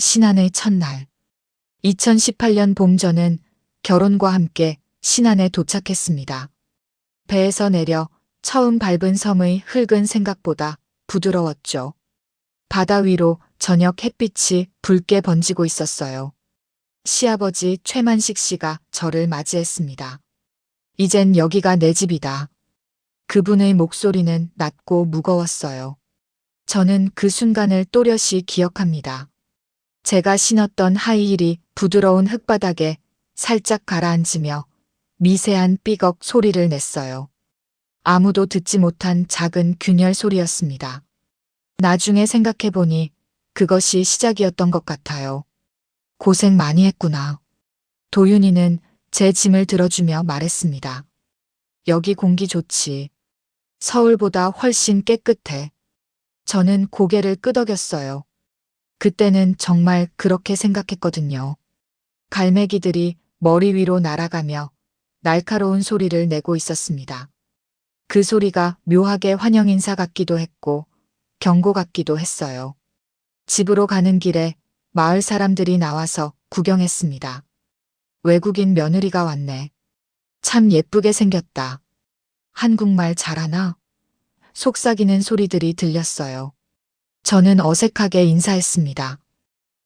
신안의 첫날. 2018년 봄 저는 결혼과 함께 신안에 도착했습니다. 배에서 내려 처음 밟은 섬의 흙은 생각보다 부드러웠죠. 바다 위로 저녁 햇빛이 붉게 번지고 있었어요. 시아버지 최만식 씨가 저를 맞이했습니다. 이젠 여기가 내 집이다. 그분의 목소리는 낮고 무거웠어요. 저는 그 순간을 또렷이 기억합니다. 제가 신었던 하이힐이 부드러운 흙바닥에 살짝 가라앉으며 미세한 삐걱 소리를 냈어요. 아무도 듣지 못한 작은 균열 소리였습니다. 나중에 생각해보니 그것이 시작이었던 것 같아요. 고생 많이 했구나. 도윤이는 제 짐을 들어주며 말했습니다. 여기 공기 좋지. 서울보다 훨씬 깨끗해. 저는 고개를 끄덕였어요. 그때는 정말 그렇게 생각했거든요. 갈매기들이 머리 위로 날아가며 날카로운 소리를 내고 있었습니다. 그 소리가 묘하게 환영 인사 같기도 했고 경고 같기도 했어요. 집으로 가는 길에 마을 사람들이 나와서 구경했습니다. 외국인 며느리가 왔네. 참 예쁘게 생겼다. 한국말 잘하나? 속삭이는 소리들이 들렸어요. 저는 어색하게 인사했습니다.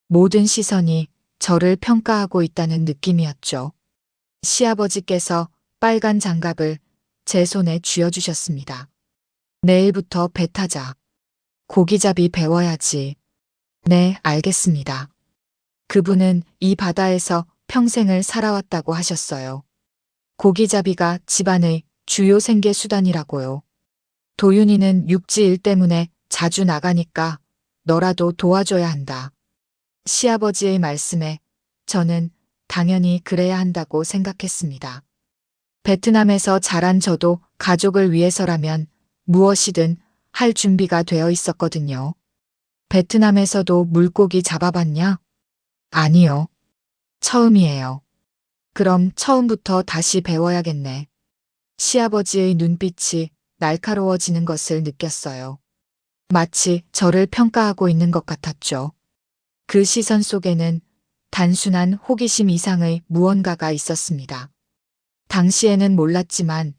모든 시선이 저를 평가하고 있다는 느낌이었죠. 시아버지께서 빨간 장갑을 제 손에 쥐어주셨습니다. 내일부터 배 타자. 고기잡이 배워야지. 네, 알겠습니다. 그분은 이 바다에서 평생을 살아왔다고 하셨어요. 고기잡이가 집안의 주요 생계 수단이라고요. 도윤이는 육지 일 때문에 자주 나가니까 너라도 도와줘야 한다. 시아버지의 말씀에 저는 당연히 그래야 한다고 생각했습니다. 베트남에서 자란 저도 가족을 위해서라면 무엇이든 할 준비가 되어 있었거든요. 베트남에서도 물고기 잡아봤냐? 아니요. 처음이에요. 그럼 처음부터 다시 배워야겠네. 시아버지의 눈빛이 날카로워지는 것을 느꼈어요. 마치 저를 평가하고 있는 것 같았죠. 그 시선 속에는 단순한 호기심 이상의 무언가가 있었습니다. 당시에는 몰랐지만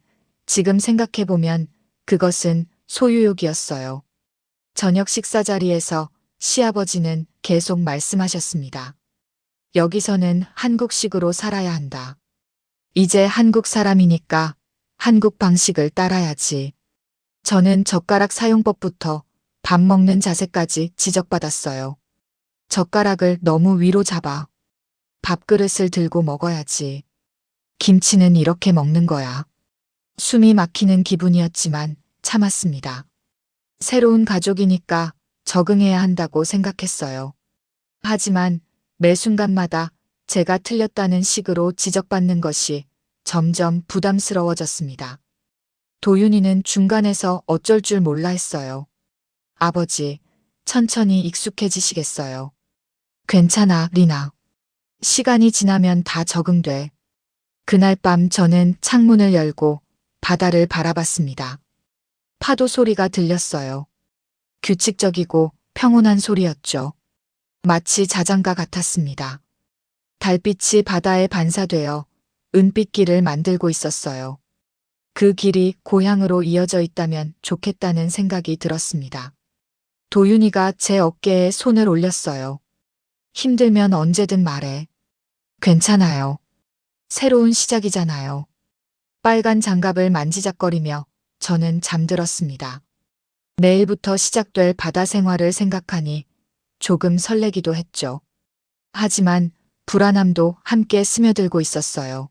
지금 생각해보면 그것은 소유욕이었어요. 저녁 식사 자리에서 시아버지는 계속 말씀하셨습니다. 여기서는 한국식으로 살아야 한다. 이제 한국 사람이니까 한국 방식을 따라야지. 저는 젓가락 사용법부터 밥 먹는 자세까지 지적받았어요. 젓가락을 너무 위로 잡아. 밥그릇을 들고 먹어야지. 김치는 이렇게 먹는 거야. 숨이 막히는 기분이었지만 참았습니다. 새로운 가족이니까 적응해야 한다고 생각했어요. 하지만 매 순간마다 제가 틀렸다는 식으로 지적받는 것이 점점 부담스러워졌습니다. 도윤이는 중간에서 어쩔 줄 몰라 했어요. 아버지, 천천히 익숙해지시겠어요. 괜찮아, 리나. 시간이 지나면 다 적응돼. 그날 밤 저는 창문을 열고 바다를 바라봤습니다. 파도 소리가 들렸어요. 규칙적이고 평온한 소리였죠. 마치 자장가 같았습니다. 달빛이 바다에 반사되어 은빛길을 만들고 있었어요. 그 길이 고향으로 이어져 있다면 좋겠다는 생각이 들었습니다. 도윤이가 제 어깨에 손을 올렸어요. 힘들면 언제든 말해. 괜찮아요. 새로운 시작이잖아요. 빨간 장갑을 만지작거리며 저는 잠들었습니다. 내일부터 시작될 바다 생활을 생각하니 조금 설레기도 했죠. 하지만 불안함도 함께 스며들고 있었어요.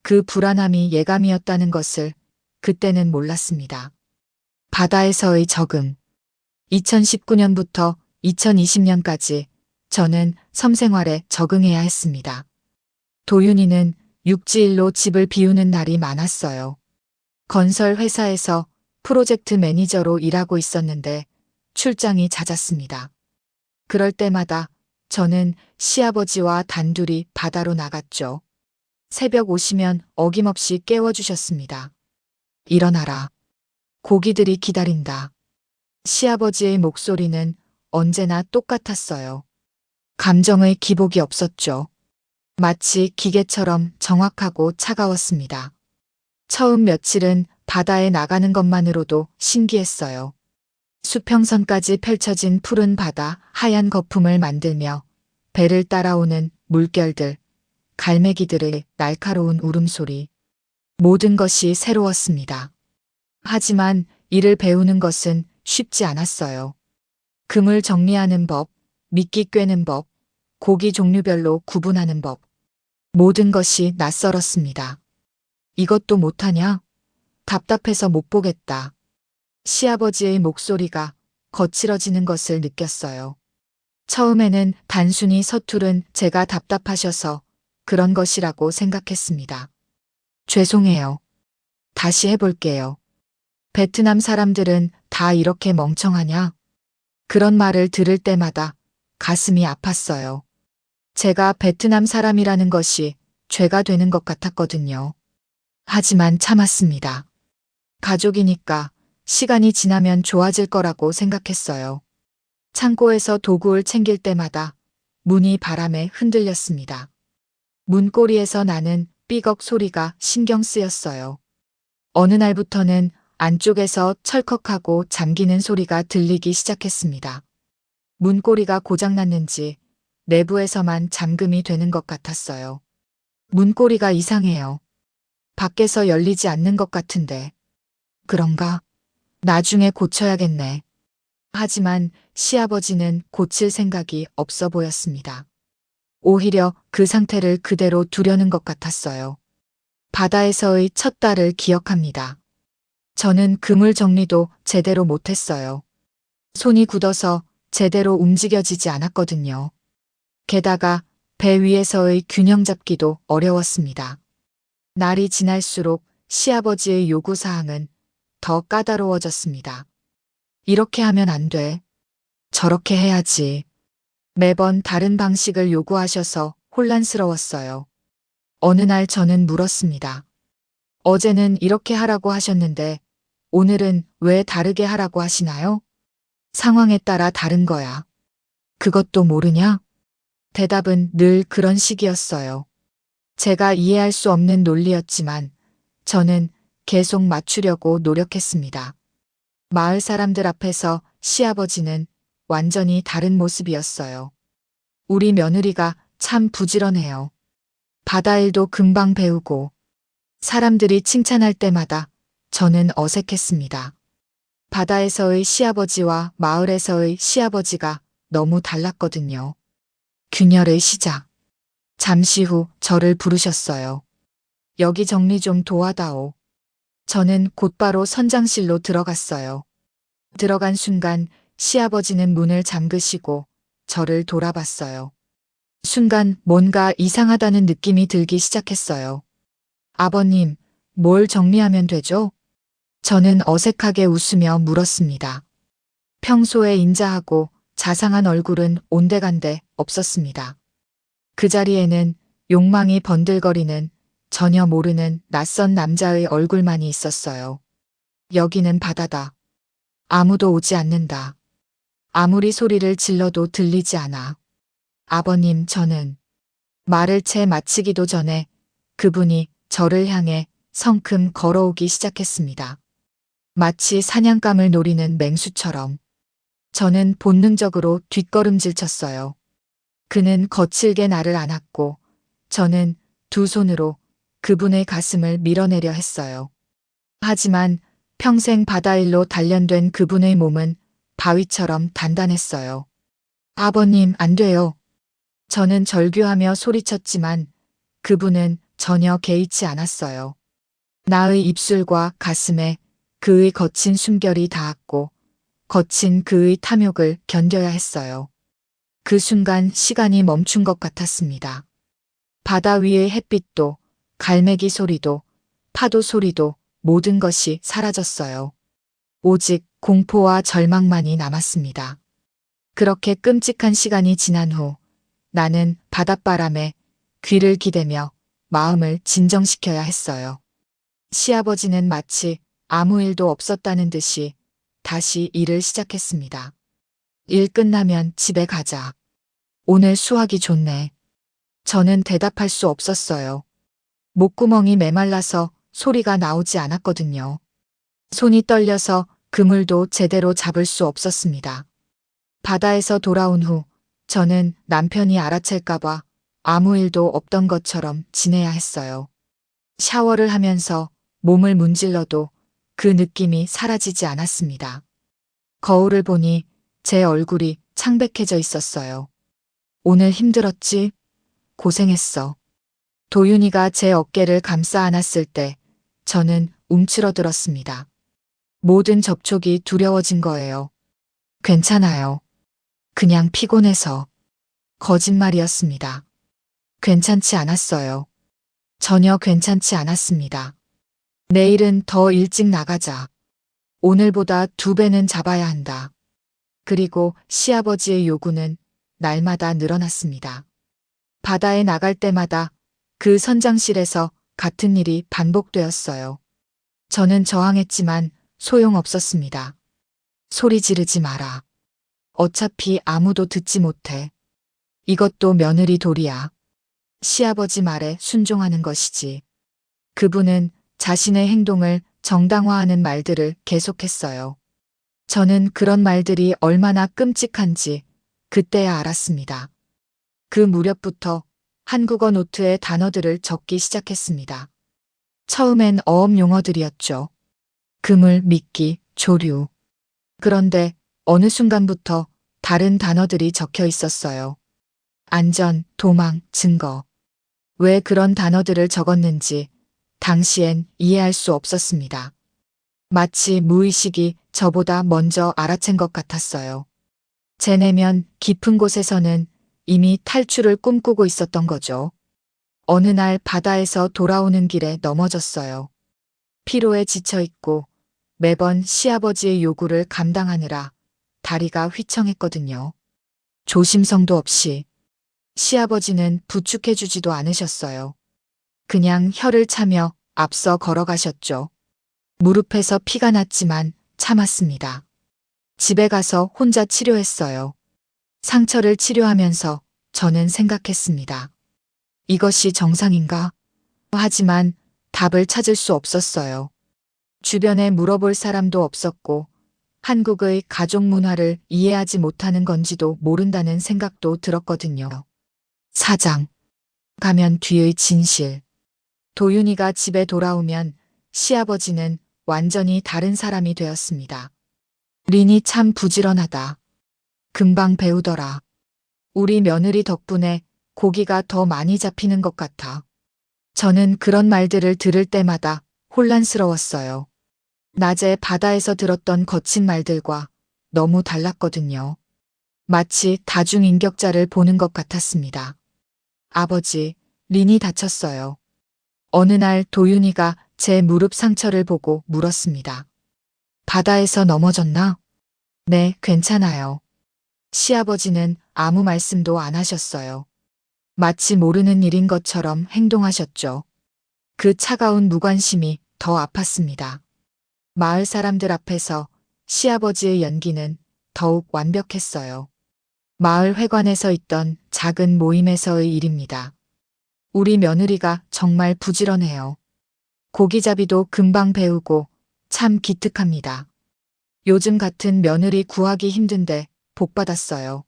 그 불안함이 예감이었다는 것을 그때는 몰랐습니다. 바다에서의 적응. 2019년부터 2020년까지 저는 섬 생활에 적응해야 했습니다. 도윤이는 육지일로 집을 비우는 날이 많았어요. 건설 회사에서 프로젝트 매니저로 일하고 있었는데 출장이 잦았습니다. 그럴 때마다 저는 시아버지와 단둘이 바다로 나갔죠. 새벽 오시면 어김없이 깨워주셨습니다. 일어나라. 고기들이 기다린다. 시아버지의 목소리는 언제나 똑같았어요. 감정의 기복이 없었죠. 마치 기계처럼 정확하고 차가웠습니다. 처음 며칠은 바다에 나가는 것만으로도 신기했어요. 수평선까지 펼쳐진 푸른 바다, 하얀 거품을 만들며 배를 따라오는 물결들, 갈매기들의 날카로운 울음소리. 모든 것이 새로웠습니다. 하지만 이를 배우는 것은 쉽지 않았어요. 금을 정리하는 법, 미끼 꿰는 법, 고기 종류별로 구분하는 법. 모든 것이 낯설었습니다. 이것도 못하냐? 답답해서 못 보겠다. 시아버지의 목소리가 거칠어지는 것을 느꼈어요. 처음에는 단순히 서투른 제가 답답하셔서 그런 것이라고 생각했습니다. 죄송해요. 다시 해볼게요. 베트남 사람들은 다 이렇게 멍청하냐? 그런 말을 들을 때마다 가슴이 아팠어요. 제가 베트남 사람이라는 것이 죄가 되는 것 같았거든요. 하지만 참았습니다. 가족이니까 시간이 지나면 좋아질 거라고 생각했어요. 창고에서 도구를 챙길 때마다 문이 바람에 흔들렸습니다. 문고리에서 나는 삐걱 소리가 신경 쓰였어요. 어느 날부터는 안쪽에서 철컥하고 잠기는 소리가 들리기 시작했습니다. 문고리가 고장났는지 내부에서만 잠금이 되는 것 같았어요. 문고리가 이상해요. 밖에서 열리지 않는 것 같은데. 그런가? 나중에 고쳐야겠네. 하지만 시아버지는 고칠 생각이 없어 보였습니다. 오히려 그 상태를 그대로 두려는 것 같았어요. 바다에서의 첫 달을 기억합니다. 저는 그물 정리도 제대로 못했어요. 손이 굳어서 제대로 움직여지지 않았거든요. 게다가 배 위에서의 균형 잡기도 어려웠습니다. 날이 지날수록 시아버지의 요구사항은 더 까다로워졌습니다. 이렇게 하면 안 돼. 저렇게 해야지. 매번 다른 방식을 요구하셔서 혼란스러웠어요. 어느 날 저는 물었습니다. 어제는 이렇게 하라고 하셨는데 오늘은 왜 다르게 하라고 하시나요? 상황에 따라 다른 거야. 그것도 모르냐? 대답은 늘 그런 식이었어요. 제가 이해할 수 없는 논리였지만 저는 계속 맞추려고 노력했습니다. 마을 사람들 앞에서 시아버지는 완전히 다른 모습이었어요. 우리 며느리가 참 부지런해요. 바다일도 금방 배우고 사람들이 칭찬할 때마다 저는 어색했습니다. 바다에서의 시아버지와 마을에서의 시아버지가 너무 달랐거든요. 균열의 시작. 잠시 후 저를 부르셨어요. 여기 정리 좀 도와다오. 저는 곧바로 선장실로 들어갔어요. 들어간 순간 시아버지는 문을 잠그시고 저를 돌아봤어요. 순간 뭔가 이상하다는 느낌이 들기 시작했어요. 아버님, 뭘 정리하면 되죠? 저는 어색하게 웃으며 물었습니다. 평소에 인자하고 자상한 얼굴은 온데간데 없었습니다. 그 자리에는 욕망이 번들거리는 전혀 모르는 낯선 남자의 얼굴만이 있었어요. 여기는 바다다. 아무도 오지 않는다. 아무리 소리를 질러도 들리지 않아. 아버님, 저는 말을 채 마치기도 전에 그분이 저를 향해 성큼 걸어오기 시작했습니다. 마치 사냥감을 노리는 맹수처럼. 저는 본능적으로 뒷걸음질 쳤어요. 그는 거칠게 나를 안았고 저는 두 손으로 그분의 가슴을 밀어내려 했어요. 하지만 평생 바다일로 단련된 그분의 몸은 바위처럼 단단했어요. 아버님, 안 돼요. 저는 절규하며 소리쳤지만 그분은 전혀 개의치 않았어요. 나의 입술과 가슴에 그의 거친 숨결이 닿았고 거친 그의 탐욕을 견뎌야 했어요. 그 순간 시간이 멈춘 것 같았습니다. 바다 위의 햇빛도 갈매기 소리도 파도 소리도 모든 것이 사라졌어요. 오직 공포와 절망만이 남았습니다. 그렇게 끔찍한 시간이 지난 후 나는 바닷바람에 귀를 기대며 마음을 진정시켜야 했어요. 시아버지는 마치 아무 일도 없었다는 듯이 다시 일을 시작했습니다. 일 끝나면 집에 가자. 오늘 수학이 좋네. 저는 대답할 수 없었어요. 목구멍이 메말라서 소리가 나오지 않았거든요. 손이 떨려서 그물도 제대로 잡을 수 없었습니다. 바다에서 돌아온 후 저는 남편이 알아챌까봐 아무 일도 없던 것처럼 지내야 했어요. 샤워를 하면서 몸을 문질러도 그 느낌이 사라지지 않았습니다. 거울을 보니 제 얼굴이 창백해져 있었어요. 오늘 힘들었지? 고생했어. 도윤이가 제 어깨를 감싸 안았을 때 저는 움츠러들었습니다. 모든 접촉이 두려워진 거예요. 괜찮아요. 그냥 피곤해서. 거짓말이었습니다. 괜찮지 않았어요. 전혀 괜찮지 않았습니다. 내일은 더 일찍 나가자. 오늘보다 2배는 잡아야 한다. 그리고 시아버지의 요구는 날마다 늘어났습니다. 바다에 나갈 때마다 그 선장실에서 같은 일이 반복되었어요. 저는 저항했지만 소용없었습니다. 소리 지르지 마라. 어차피 아무도 듣지 못해. 이것도 며느리 도리야. 시아버지 말에 순종하는 것이지. 그분은 자신의 행동을 정당화하는 말들을 계속했어요. 저는 그런 말들이 얼마나 끔찍한지 그때야 알았습니다. 그 무렵부터 한국어 노트에 단어들을 적기 시작했습니다. 처음엔 어업 용어들이었죠. 그물, 미끼, 조류. 그런데 어느 순간부터 다른 단어들이 적혀 있었어요. 안전, 도망, 증거. 왜 그런 단어들을 적었는지 당시엔 이해할 수 없었습니다. 마치 무의식이 저보다 먼저 알아챈 것 같았어요. 제 내면 깊은 곳에서는 이미 탈출을 꿈꾸고 있었던 거죠. 어느 날 바다에서 돌아오는 길에 넘어졌어요. 피로에 지쳐 있고 매번 시아버지의 요구를 감당하느라 다리가 휘청했거든요. 조심성도 없이. 시아버지는 부축해주지도 않으셨어요. 그냥 혀를 차며 앞서 걸어가셨죠. 무릎에서 피가 났지만 참았습니다. 집에 가서 혼자 치료했어요. 상처를 치료하면서 저는 생각했습니다. 이것이 정상인가? 하지만 답을 찾을 수 없었어요. 주변에 물어볼 사람도 없었고 한국의 가족 문화를 이해하지 못하는 건지도 모른다는 생각도 들었거든요. 4장. 가면 뒤의 진실. 도윤이가 집에 돌아오면 시아버지는 완전히 다른 사람이 되었습니다. 린이 참 부지런하다. 금방 배우더라. 우리 며느리 덕분에 고기가 더 많이 잡히는 것 같아. 저는 그런 말들을 들을 때마다 혼란스러웠어요. 낮에 바다에서 들었던 거친 말들과 너무 달랐거든요. 마치 다중인격자를 보는 것 같았습니다. 아버지, 린이 다쳤어요. 어느 날 도윤이가 제 무릎 상처를 보고 물었습니다. 바다에서 넘어졌나? 네, 괜찮아요. 시아버지는 아무 말씀도 안 하셨어요. 마치 모르는 일인 것처럼 행동하셨죠. 그 차가운 무관심이 더 아팠습니다. 마을 사람들 앞에서 시아버지의 연기는 더욱 완벽했어요. 마을 회관에서 있던 작은 모임에서의 일입니다. 우리 며느리가 정말 부지런해요. 고기잡이도 금방 배우고 참 기특합니다. 요즘 같은 며느리 구하기 힘든데 복 받았어요.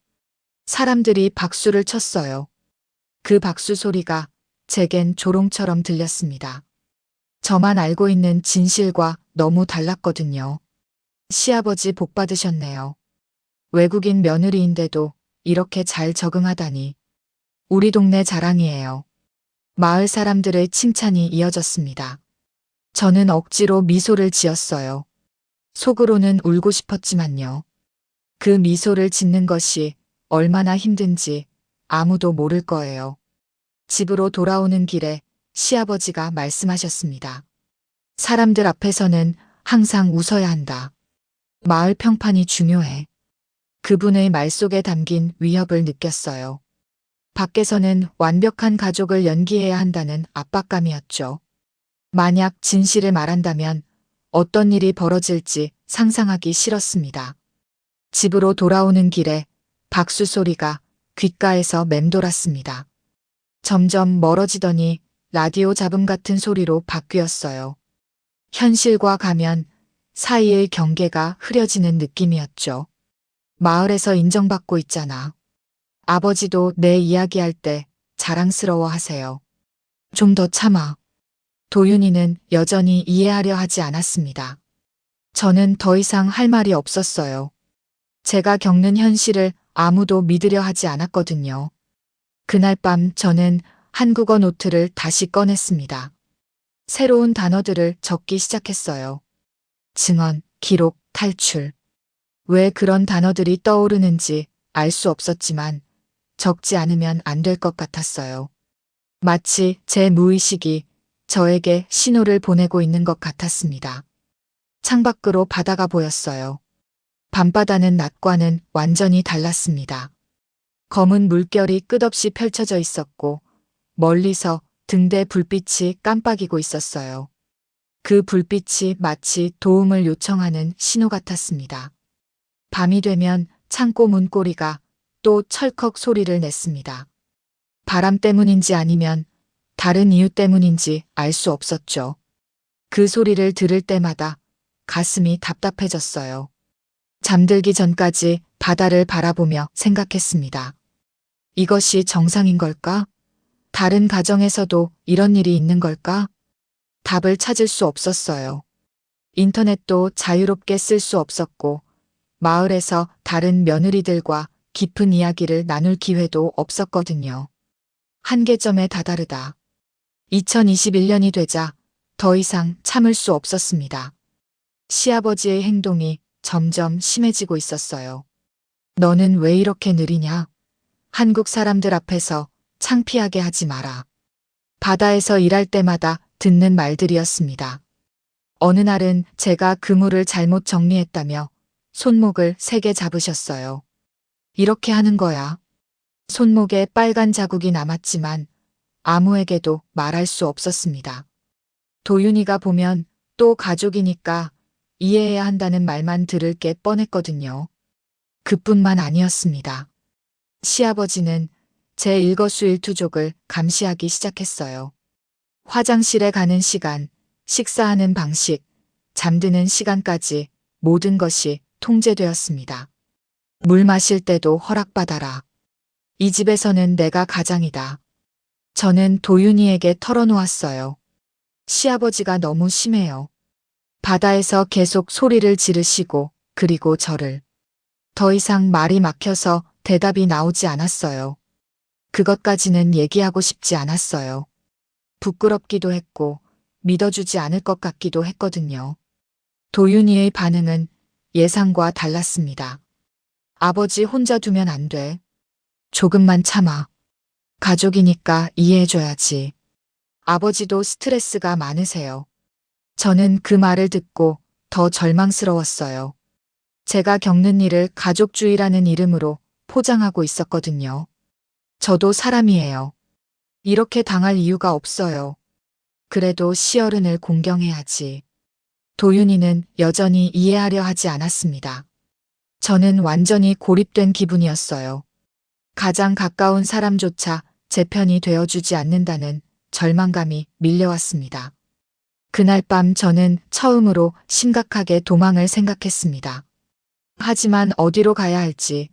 사람들이 박수를 쳤어요. 그 박수 소리가 제겐 조롱처럼 들렸습니다. 저만 알고 있는 진실과 너무 달랐거든요. 시아버지 복 받으셨네요. 외국인 며느리인데도 이렇게 잘 적응하다니. 우리 동네 자랑이에요. 마을 사람들의 칭찬이 이어졌습니다. 저는 억지로 미소를 지었어요. 속으로는 울고 싶었지만요. 그 미소를 짓는 것이 얼마나 힘든지 아무도 모를 거예요. 집으로 돌아오는 길에 시아버지가 말씀하셨습니다. 사람들 앞에서는 항상 웃어야 한다. 마을 평판이 중요해. 그분의 말 속에 담긴 위협을 느꼈어요. 밖에서는 완벽한 가족을 연기해야 한다는 압박감이었죠. 만약 진실을 말한다면 어떤 일이 벌어질지 상상하기 싫었습니다. 집으로 돌아오는 길에 박수 소리가 귓가에서 맴돌았습니다. 점점 멀어지더니 라디오 잡음 같은 소리로 바뀌었어요. 현실과 가면 사이의 경계가 흐려지는 느낌이었죠. 마을에서 인정받고 있잖아. 아버지도 내 이야기할 때 자랑스러워 하세요. 좀 더 참아. 도윤이는 여전히 이해하려 하지 않았습니다. 저는 더 이상 할 말이 없었어요. 제가 겪는 현실을 아무도 믿으려 하지 않았거든요. 그날 밤 저는 한국어 노트를 다시 꺼냈습니다. 새로운 단어들을 적기 시작했어요. 증언, 기록, 탈출. 왜 그런 단어들이 떠오르는지 알 수 없었지만 적지 않으면 안 될 것 같았어요. 마치 제 무의식이 저에게 신호를 보내고 있는 것 같았습니다. 창밖으로 바다가 보였어요. 밤바다는 낮과는 완전히 달랐습니다. 검은 물결이 끝없이 펼쳐져 있었고 멀리서 등대 불빛이 깜빡이고 있었어요. 그 불빛이 마치 도움을 요청하는 신호 같았습니다. 밤이 되면 창고 문고리가 또 철컥 소리를 냈습니다. 바람 때문인지 아니면 다른 이유 때문인지 알 수 없었죠. 그 소리를 들을 때마다 가슴이 답답해졌어요. 잠들기 전까지 바다를 바라보며 생각했습니다. 이것이 정상인 걸까? 다른 가정에서도 이런 일이 있는 걸까? 답을 찾을 수 없었어요. 인터넷도 자유롭게 쓸 수 없었고, 마을에서 다른 며느리들과 깊은 이야기를 나눌 기회도 없었거든요. 한계점에 다다르다. 2021년이 되자 더 이상 참을 수 없었습니다. 시아버지의 행동이 점점 심해지고 있었어요. 너는 왜 이렇게 느리냐? 한국 사람들 앞에서 창피하게 하지 마라. 바다에서 일할 때마다 듣는 말들이었습니다. 어느 날은 제가 그물을 잘못 정리했다며 손목을 세게 잡으셨어요. 이렇게 하는 거야. 손목에 빨간 자국이 남았지만 아무에게도 말할 수 없었습니다. 도윤이가 보면 또 가족이니까 이해해야 한다는 말만 들을 게 뻔했거든요. 그뿐만 아니었습니다. 시아버지는 제 일거수일투족을 감시하기 시작했어요. 화장실에 가는 시간, 식사하는 방식, 잠드는 시간까지 모든 것이 통제되었습니다. 물 마실 때도 허락받아라. 이 집에서는 내가 가장이다. 저는 도윤이에게 털어놓았어요. 시아버지가 너무 심해요. 바다에서 계속 소리를 지르시고 그리고 저를. 더 이상 말이 막혀서 대답이 나오지 않았어요. 그것까지는 얘기하고 싶지 않았어요. 부끄럽기도 했고 믿어주지 않을 것 같기도 했거든요. 도윤이의 반응은 예상과 달랐습니다. 아버지 혼자 두면 안 돼. 조금만 참아. 가족이니까 이해해줘야지. 아버지도 스트레스가 많으세요. 저는 그 말을 듣고 더 절망스러웠어요. 제가 겪는 일을 가족주의라는 이름으로 포장하고 있었거든요. 저도 사람이에요. 이렇게 당할 이유가 없어요. 그래도 시어른을 공경해야지. 도윤이는 여전히 이해하려 하지 않았습니다. 저는 완전히 고립된 기분이었어요. 가장 가까운 사람조차 제 편이 되어주지 않는다는 절망감이 밀려왔습니다. 그날 밤 저는 처음으로 심각하게 도망을 생각했습니다. 하지만 어디로 가야 할지,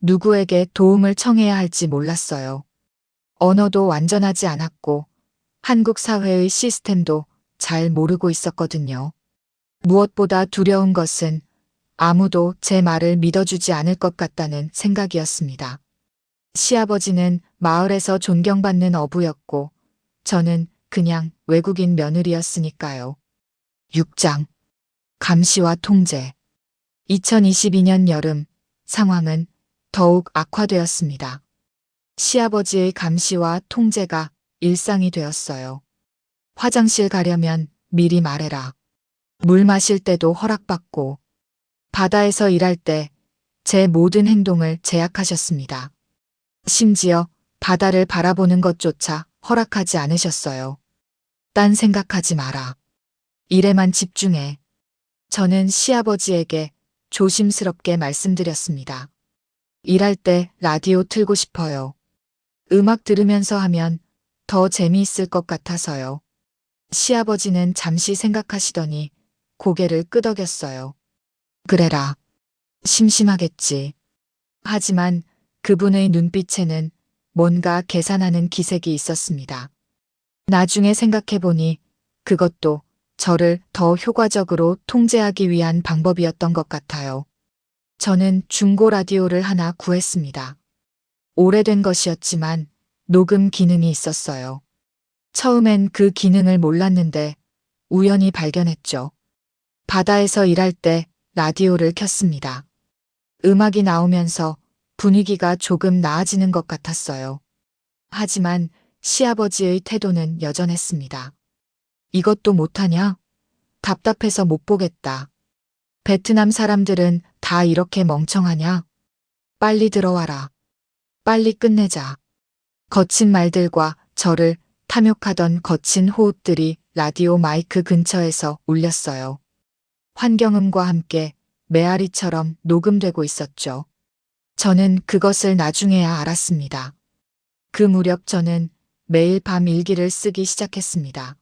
누구에게 도움을 청해야 할지 몰랐어요. 언어도 완전하지 않았고 한국 사회의 시스템도 잘 모르고 있었거든요. 무엇보다 두려운 것은 아무도 제 말을 믿어주지 않을 것 같다는 생각이었습니다. 시아버지는 마을에서 존경받는 어부였고 저는 그냥 외국인 며느리였으니까요. 6장. 감시와 통제. 2022년 여름 상황은 더욱 악화되었습니다. 시아버지의 감시와 통제가 일상이 되었어요. 화장실 가려면 미리 말해라. 물 마실 때도 허락받고 바다에서 일할 때 제 모든 행동을 제약하셨습니다. 심지어 바다를 바라보는 것조차 허락하지 않으셨어요. 딴 생각하지 마라. 일에만 집중해. 저는 시아버지에게 조심스럽게 말씀드렸습니다. 일할 때 라디오 틀고 싶어요. 음악 들으면서 하면 더 재미있을 것 같아서요. 시아버지는 잠시 생각하시더니 고개를 끄덕였어요. 그래라. 심심하겠지. 하지만 그분의 눈빛에는 뭔가 계산하는 기색이 있었습니다. 나중에 생각해보니 그것도 저를 더 효과적으로 통제하기 위한 방법이었던 것 같아요. 저는 중고 라디오를 하나 구했습니다. 오래된 것이었지만 녹음 기능이 있었어요. 처음엔 그 기능을 몰랐는데 우연히 발견했죠. 바다에서 일할 때 라디오를 켰습니다. 음악이 나오면서 분위기가 조금 나아지는 것 같았어요. 하지만 시아버지의 태도는 여전했습니다. 이것도 못하냐? 답답해서 못 보겠다. 베트남 사람들은 다 이렇게 멍청하냐? 빨리 들어와라. 빨리 끝내자. 거친 말들과 저를 탐욕하던 거친 호흡들이 라디오 마이크 근처에서 울렸어요. 환경음과 함께 메아리처럼 녹음되고 있었죠. 저는 그것을 나중에야 알았습니다. 그 무렵 저는 매일 밤 일기를 쓰기 시작했습니다.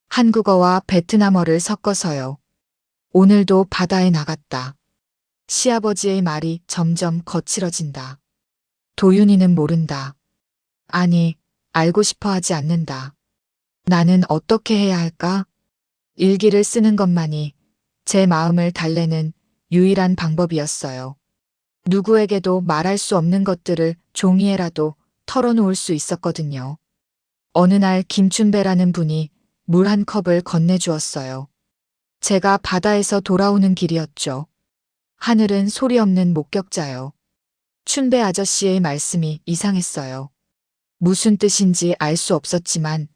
한국어와 베트남어를 섞어서요. 오늘도 바다에 나갔다. 시아버지의 말이 점점 거칠어진다. 도윤이는 모른다. 아니, 알고 싶어 하지 않는다. 나는 어떻게 해야 할까? 일기를 쓰는 것만이 제 마음을 달래는 유일한 방법이었어요. 누구에게도 말할 수 없는 것들을 종이에라도 털어놓을 수 있었거든요. 어느 날 김춘배라는 분이 물 한 컵을 건네주었어요. 제가 바다에서 돌아오는 길이었죠. 하늘은 소리 없는 목격자요. 춘배 아저씨의 말씀이 이상했어요. 무슨 뜻인지 알 수 없었지만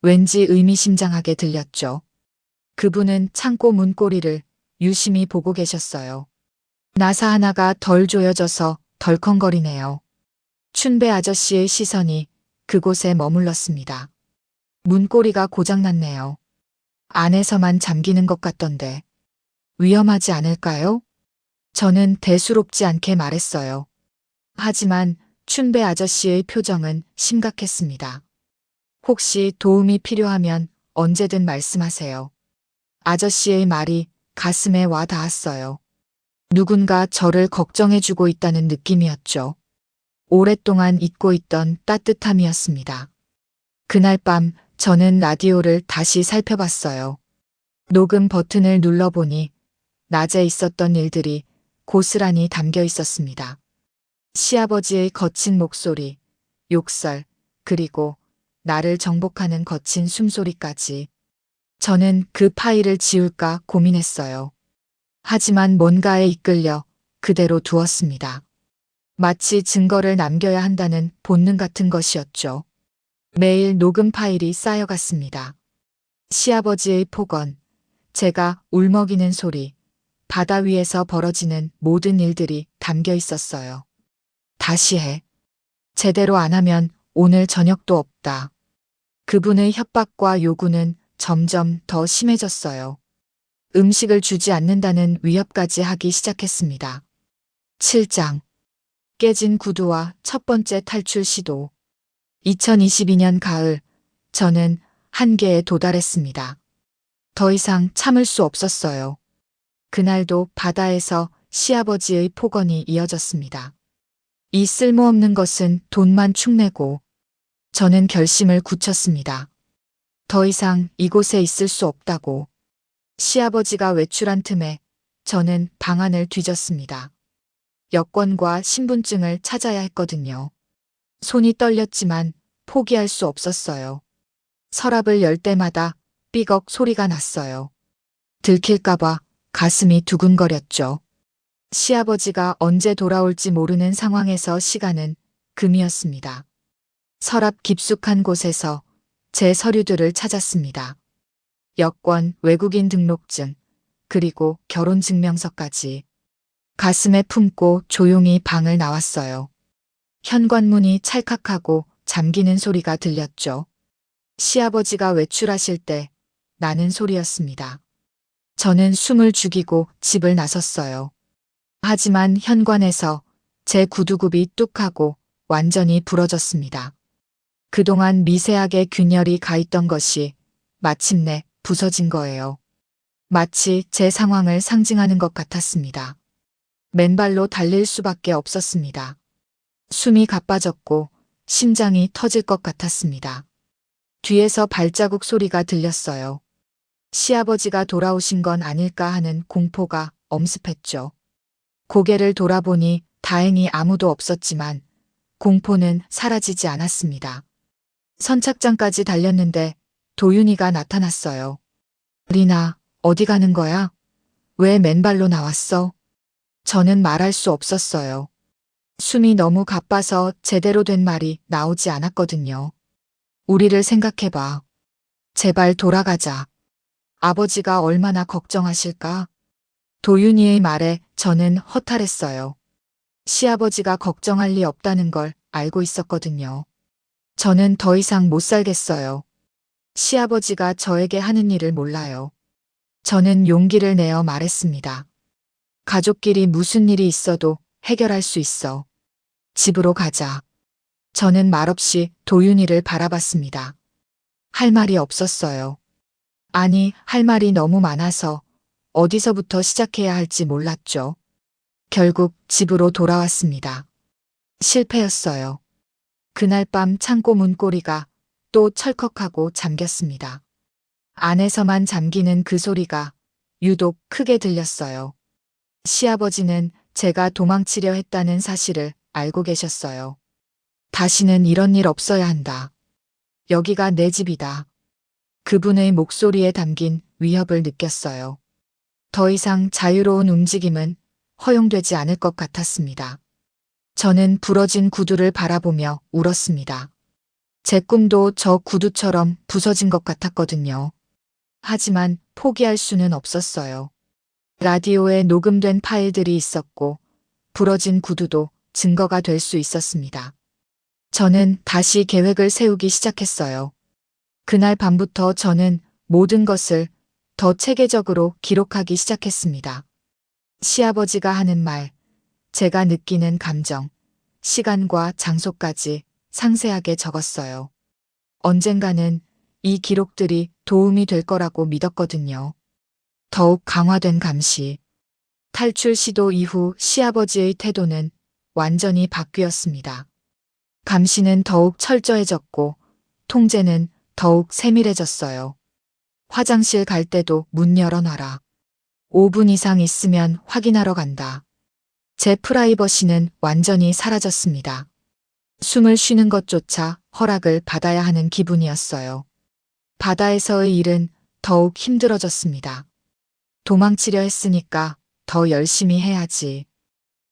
왠지 의미심장하게 들렸죠. 그분은 창고 문고리를 유심히 보고 계셨어요. 나사 하나가 덜 조여져서 덜컹거리네요. 춘배 아저씨의 시선이 그곳에 머물렀습니다. 문고리가 고장났네요. 안에서만 잠기는 것 같던데. 위험하지 않을까요? 저는 대수롭지 않게 말했어요. 하지만 춘배 아저씨의 표정은 심각했습니다. 혹시 도움이 필요하면 언제든 말씀하세요. 아저씨의 말이 가슴에 와 닿았어요. 누군가 저를 걱정해주고 있다는 느낌이었죠. 오랫동안 잊고 있던 따뜻함이었습니다. 그날 밤 저는 라디오를 다시 살펴봤어요. 녹음 버튼을 눌러보니 낮에 있었던 일들이 고스란히 담겨 있었습니다. 시아버지의 거친 목소리, 욕설, 그리고 나를 정복하는 거친 숨소리까지. 저는 그 파일을 지울까 고민했어요. 하지만 뭔가에 이끌려 그대로 두었습니다. 마치 증거를 남겨야 한다는 본능 같은 것이었죠. 매일 녹음 파일이 쌓여갔습니다. 시아버지의 폭언, 제가 울먹이는 소리, 바다 위에서 벌어지는 모든 일들이 담겨 있었어요. 다시 해. 제대로 안 하면 오늘 저녁도 없다. 그분의 협박과 요구는 점점 더 심해졌어요. 음식을 주지 않는다는 위협까지 하기 시작했습니다. 7장. 깨진 구두와 첫 번째 탈출 시도. 2022년 가을, 저는 한계에 도달했습니다. 더 이상 참을 수 없었어요. 그날도 바다에서 시아버지의 폭언이 이어졌습니다. 이 쓸모없는 것은 돈만 축내고. 저는 결심을 굳혔습니다. 더 이상 이곳에 있을 수 없다고. 시아버지가 외출한 틈에 저는 방안을 뒤졌습니다. 여권과 신분증을 찾아야 했거든요. 손이 떨렸지만 포기할 수 없었어요. 서랍을 열 때마다 삐걱 소리가 났어요. 들킬까봐 가슴이 두근거렸죠. 시아버지가 언제 돌아올지 모르는 상황에서 시간은 금이었습니다. 서랍 깊숙한 곳에서 제 서류들을 찾았습니다. 여권, 외국인 등록증, 그리고 결혼증명서까지. 가슴에 품고 조용히 방을 나왔어요. 현관문이 찰칵하고 잠기는 소리가 들렸죠. 시아버지가 외출하실 때 나는 소리였습니다. 저는 숨을 죽이고 집을 나섰어요. 하지만 현관에서 제 구두굽이 뚝하고 완전히 부러졌습니다. 그동안 미세하게 균열이 가 있던 것이 마침내 부서진 거예요. 마치 제 상황을 상징하는 것 같았습니다. 맨발로 달릴 수밖에 없었습니다. 숨이 가빠졌고 심장이 터질 것 같았습니다. 뒤에서 발자국 소리가 들렸어요. 시아버지가 돌아오신 건 아닐까 하는 공포가 엄습했죠. 고개를 돌아보니 다행히 아무도 없었지만 공포는 사라지지 않았습니다. 선착장까지 달렸는데 도윤이가 나타났어요. 리나, 어디 가는 거야? 왜 맨발로 나왔어? 저는 말할 수 없었어요. 숨이 너무 가빠서 제대로 된 말이 나오지 않았거든요. 우리를 생각해봐. 제발 돌아가자. 아버지가 얼마나 걱정하실까? 도윤이의 말에 저는 허탈했어요. 시아버지가 걱정할 리 없다는 걸 알고 있었거든요. 저는 더 이상 못 살겠어요. 시아버지가 저에게 하는 일을 몰라요. 저는 용기를 내어 말했습니다. 가족끼리 무슨 일이 있어도 해결할 수 있어. 집으로 가자. 저는 말없이 도윤이를 바라봤습니다. 할 말이 없었어요. 아니, 할 말이 너무 많아서 어디서부터 시작해야 할지 몰랐죠. 결국 집으로 돌아왔습니다. 실패였어요. 그날 밤 창고 문고리가 또 철컥하고 잠겼습니다. 안에서만 잠기는 그 소리가 유독 크게 들렸어요. 시아버지는 제가 도망치려 했다는 사실을 알고 계셨어요. 다시는 이런 일 없어야 한다. 여기가 내 집이다. 그분의 목소리에 담긴 위협을 느꼈어요. 더 이상 자유로운 움직임은 허용되지 않을 것 같았습니다. 저는 부러진 구두를 바라보며 울었습니다. 제 꿈도 저 구두처럼 부서진 것 같았거든요. 하지만 포기할 수는 없었어요. 라디오에 녹음된 파일들이 있었고 부러진 구두도 증거가 될 수 있었습니다. 저는 다시 계획을 세우기 시작했어요. 그날 밤부터 저는 모든 것을 더 체계적으로 기록하기 시작했습니다. 시아버지가 하는 말, 제가 느끼는 감정, 시간과 장소까지 상세하게 적었어요. 언젠가는 이 기록들이 도움이 될 거라고 믿었거든요. 더욱 강화된 감시. 탈출 시도 이후 시아버지의 태도는 완전히 바뀌었습니다. 감시는 더욱 철저해졌고 통제는 더욱 세밀해졌어요. 화장실 갈 때도 문 열어놔라. 5분 이상 있으면 확인하러 간다. 제 프라이버시는 완전히 사라졌습니다. 숨을 쉬는 것조차 허락을 받아야 하는 기분이었어요. 바다에서의 일은 더욱 힘들어졌습니다. 도망치려 했으니까 더 열심히 해야지.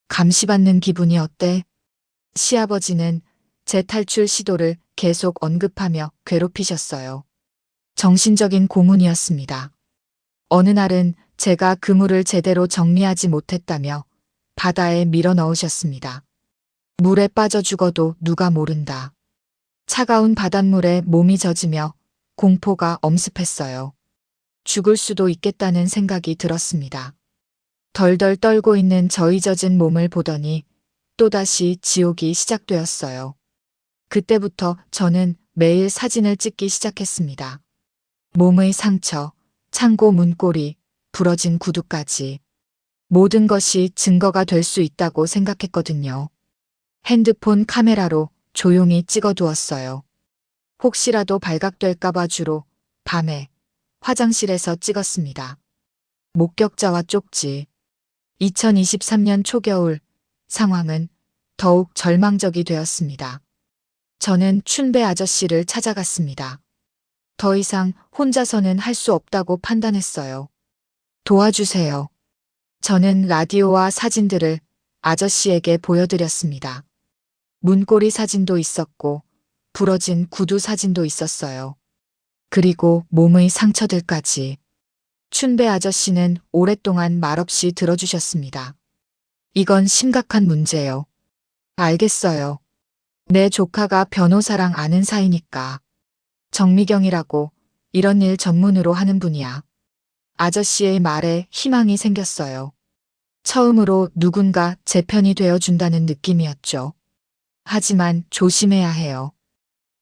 감시받는 기분이 어때? 시아버지는 제 탈출 시도를 계속 언급하며 괴롭히셨어요. 정신적인 고문이었습니다. 어느 날은 제가 그물을 제대로 정리하지 못했다며 바다에 밀어 넣으셨습니다. 물에 빠져 죽어도 누가 모른다. 차가운 바닷물에 몸이 젖으며 공포가 엄습했어요. 죽을 수도 있겠다는 생각이 들었습니다. 덜덜 떨고 있는 저희 젖은 몸을 보더니 또다시 지옥이 시작되었어요. 그때부터 저는 매일 사진을 찍기 시작했습니다. 몸의 상처, 창고 문고리, 부러진 구두까지. 모든 것이 증거가 될 수 있다고 생각했거든요. 핸드폰 카메라로 조용히 찍어두었어요. 혹시라도 발각될까봐 주로 밤에 화장실에서 찍었습니다. 목격자와 쪽지. 2023년 초겨울 상황은 더욱 절망적이 되었습니다. 저는 춘배 아저씨를 찾아갔습니다. 더 이상 혼자서는 할 수 없다고 판단했어요. 도와주세요. 저는 라디오와 사진들을 아저씨에게 보여드렸습니다. 문고리 사진도 있었고 부러진 구두 사진도 있었어요. 그리고 몸의 상처들까지. 춘배 아저씨는 오랫동안 말없이 들어주셨습니다. 이건 심각한 문제요. 알겠어요. 내 조카가 변호사랑 아는 사이니까. 정미경이라고 이런 일 전문으로 하는 분이야. 아저씨의 말에 희망이 생겼어요. 처음으로 누군가 제 편이 되어준다는 느낌이었죠. 하지만 조심해야 해요.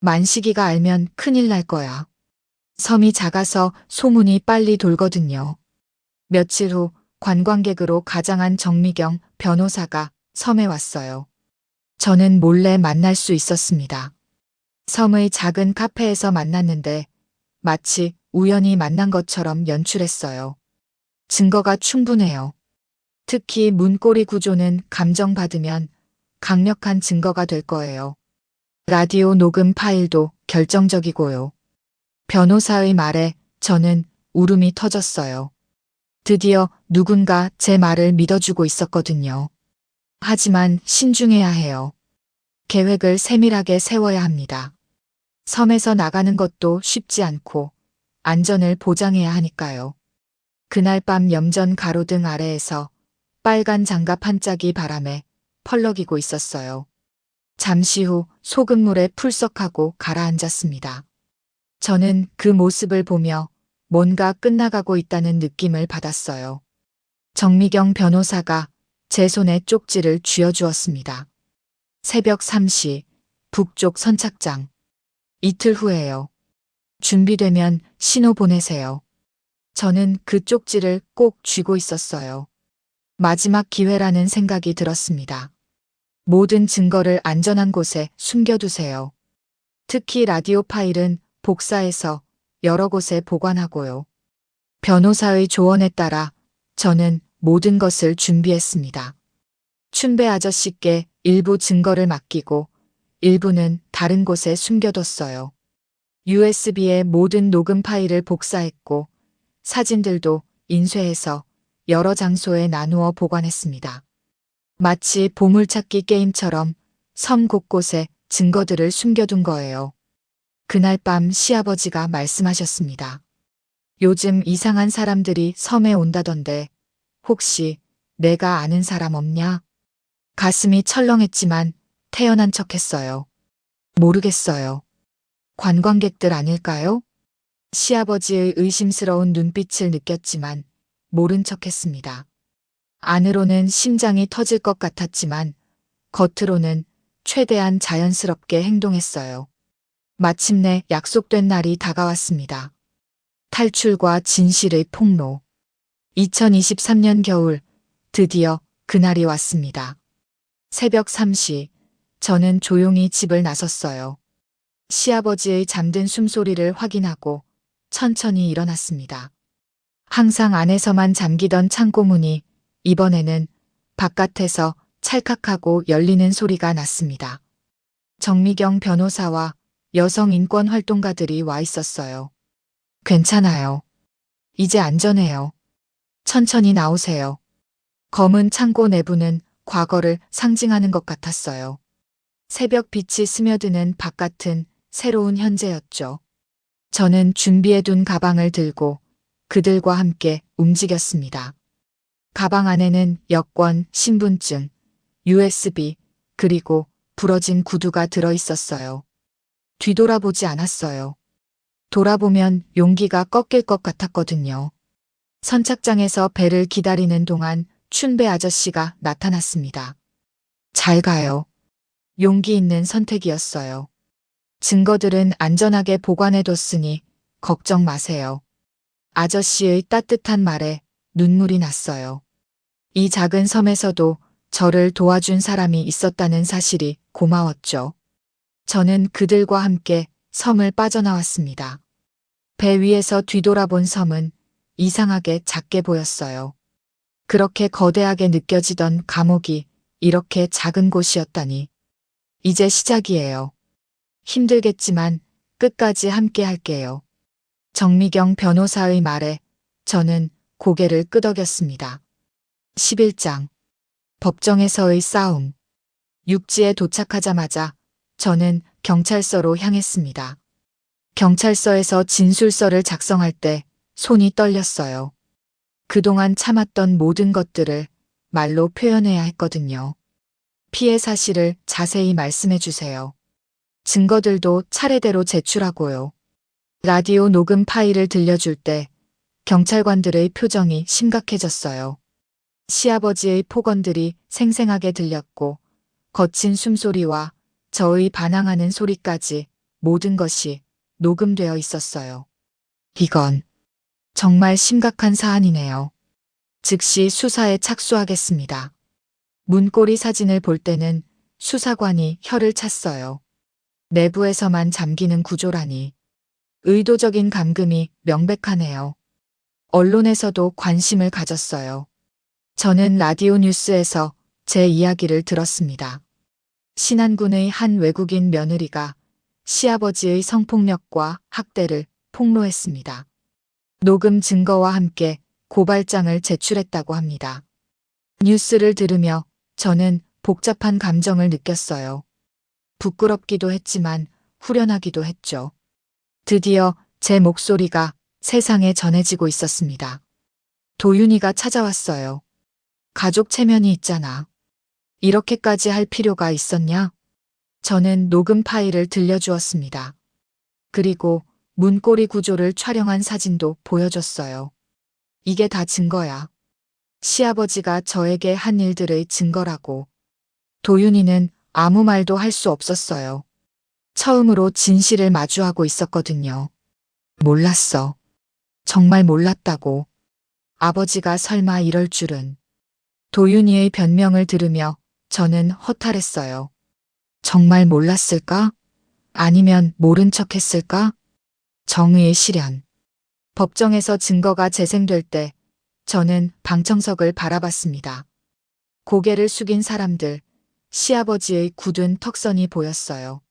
만식이가 알면 큰일 날 거야. 섬이 작아서 소문이 빨리 돌거든요. 며칠 후 관광객으로 가장한 정미경 변호사가 섬에 왔어요. 저는 몰래 만날 수 있었습니다. 섬의 작은 카페에서 만났는데 마치 우연히 만난 것처럼 연출했어요. 증거가 충분해요. 특히 문고리 구조는 감정받으면 강력한 증거가 될 거예요. 라디오 녹음 파일도 결정적이고요. 변호사의 말에 저는 울음이 터졌어요. 드디어 누군가 제 말을 믿어주고 있었거든요. 하지만 신중해야 해요. 계획을 세밀하게 세워야 합니다. 섬에서 나가는 것도 쉽지 않고 안전을 보장해야 하니까요. 그날 밤 염전 가로등 아래에서 빨간 장갑 한 짝이 바람에 펄럭이고 있었어요. 잠시 후 소금물에 풀썩하고 가라앉았습니다. 저는 그 모습을 보며 뭔가 끝나가고 있다는 느낌을 받았어요. 정미경 변호사가 제 손에 쪽지를 쥐어주었습니다. 새벽 3시 북쪽 선착장. 이틀 후에요. 준비되면 신호 보내세요. 저는 그 쪽지를 꼭 쥐고 있었어요. 마지막 기회라는 생각이 들었습니다. 모든 증거를 안전한 곳에 숨겨두세요. 특히 라디오 파일은 복사해서 여러 곳에 보관하고요. 변호사의 조언에 따라 저는 모든 것을 준비했습니다. 춘배 아저씨께 일부 증거를 맡기고 일부는 다른 곳에 숨겨뒀어요. USB에 모든 녹음 파일을 복사했고 사진들도 인쇄해서 여러 장소에 나누어 보관했습니다. 마치 보물찾기 게임처럼 섬 곳곳에 증거들을 숨겨둔 거예요. 그날 밤 시아버지가 말씀하셨습니다. 요즘 이상한 사람들이 섬에 온다던데 혹시 내가 아는 사람 없냐? 가슴이 철렁했지만 태연한 척했어요. 모르겠어요. 관광객들 아닐까요? 시아버지의 의심스러운 눈빛을 느꼈지만 모른 척했습니다. 안으로는 심장이 터질 것 같았지만 겉으로는 최대한 자연스럽게 행동했어요. 마침내 약속된 날이 다가왔습니다. 탈출과 진실의 폭로. 2023년 겨울 드디어 그날이 왔습니다. 새벽 3시 저는 조용히 집을 나섰어요. 시아버지의 잠든 숨소리를 확인하고 천천히 일어났습니다. 항상 안에서만 잠기던 창고 문이 이번에는 바깥에서 찰칵하고 열리는 소리가 났습니다. 정미경 변호사와 여성 인권 활동가들이 와 있었어요. 괜찮아요. 이제 안전해요. 천천히 나오세요. 검은 창고 내부는 과거를 상징하는 것 같았어요. 새벽 빛이 스며드는 바깥은 새로운 현재였죠. 저는 준비해둔 가방을 들고 그들과 함께 움직였습니다. 가방 안에는 여권, 신분증, USB, 그리고 부러진 구두가 들어 있었어요. 뒤돌아보지 않았어요. 돌아보면 용기가 꺾일 것 같았거든요. 선착장에서 배를 기다리는 동안 춘배 아저씨가 나타났습니다. 잘 가요. 용기 있는 선택이었어요. 증거들은 안전하게 보관해뒀으니 걱정 마세요. 아저씨의 따뜻한 말에 눈물이 났어요. 이 작은 섬에서도 저를 도와준 사람이 있었다는 사실이 고마웠죠. 저는 그들과 함께 섬을 빠져나왔습니다. 배 위에서 뒤돌아본 섬은 이상하게 작게 보였어요. 그렇게 거대하게 느껴지던 감옥이 이렇게 작은 곳이었다니. 이제 시작이에요. 힘들겠지만 끝까지 함께 할게요. 정미경 변호사의 말에 저는 고개를 끄덕였습니다. 11장. 법정에서의 싸움. 육지에 도착하자마자 저는 경찰서로 향했습니다. 경찰서에서 진술서를 작성할 때 손이 떨렸어요. 그동안 참았던 모든 것들을 말로 표현해야 했거든요. 피해 사실을 자세히 말씀해 주세요. 증거들도 차례대로 제출하고요. 라디오 녹음 파일을 들려줄 때 경찰관들의 표정이 심각해졌어요. 시아버지의 폭언들이 생생하게 들렸고 거친 숨소리와 저의 반항하는 소리까지 모든 것이 녹음되어 있었어요. 이건 정말 심각한 사안이네요. 즉시 수사에 착수하겠습니다. 문고리 사진을 볼 때는 수사관이 혀를 찼어요. 내부에서만 잠기는 구조라니. 의도적인 감금이 명백하네요. 언론에서도 관심을 가졌어요. 저는 라디오 뉴스에서 제 이야기를 들었습니다. 신안군의 한 외국인 며느리가 시아버지의 성폭력과 학대를 폭로했습니다. 녹음 증거와 함께 고발장을 제출했다고 합니다. 뉴스를 들으며 저는 복잡한 감정을 느꼈어요. 부끄럽기도 했지만 후련하기도 했죠. 드디어 제 목소리가 세상에 전해지고 있었습니다. 도윤이가 찾아왔어요. 가족 체면이 있잖아. 이렇게까지 할 필요가 있었냐? 저는 녹음 파일을 들려주었습니다. 그리고 문고리 구조를 촬영한 사진도 보여줬어요. 이게 다 증거야. 시아버지가 저에게 한 일들의 증거라고. 도윤이는 아무 말도 할 수 없었어요. 처음으로 진실을 마주하고 있었거든요. 몰랐어. 정말 몰랐다고. 아버지가 설마 이럴 줄은. 도윤이의 변명을 들으며 저는 허탈했어요. 정말 몰랐을까? 아니면 모른 척 했을까? 정의의 실현. 법정에서 증거가 재생될 때 저는 방청석을 바라봤습니다. 고개를 숙인 사람들, 시아버지의 굳은 턱선이 보였어요.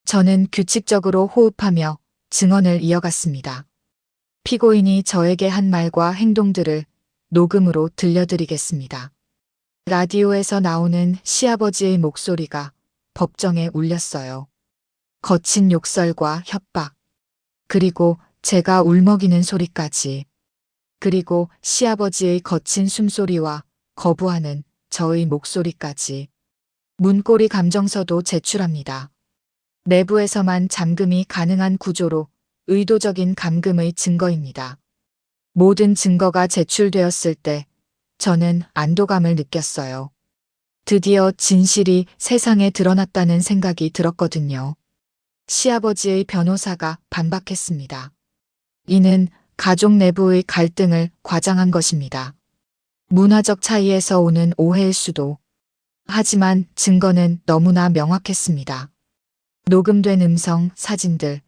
저는 규칙적으로 호흡하며 증언을 이어갔습니다. 피고인이 저에게 한 말과 행동들을 녹음으로 들려드리겠습니다. 라디오에서 나오는 시아버지의 목소리가 법정에 울렸어요. 거친 욕설과 협박, 그리고 제가 울먹이는 소리까지, 그리고 시아버지의 거친 숨소리와 거부하는 저의 목소리까지. 문고리 감정서도 제출합니다. 내부에서만 잠금이 가능한 구조로 의도적인 감금의 증거입니다. 모든 증거가 제출되었을 때 저는 안도감을 느꼈어요. 드디어 진실이 세상에 드러났다는 생각이 들었거든요. 시아버지의 변호사가 반박했습니다. 이는 가족 내부의 갈등을 과장한 것입니다. 문화적 차이에서 오는 오해일 수도. 하지만 증거는 너무나 명확했습니다. 녹음된 음성, 사진들,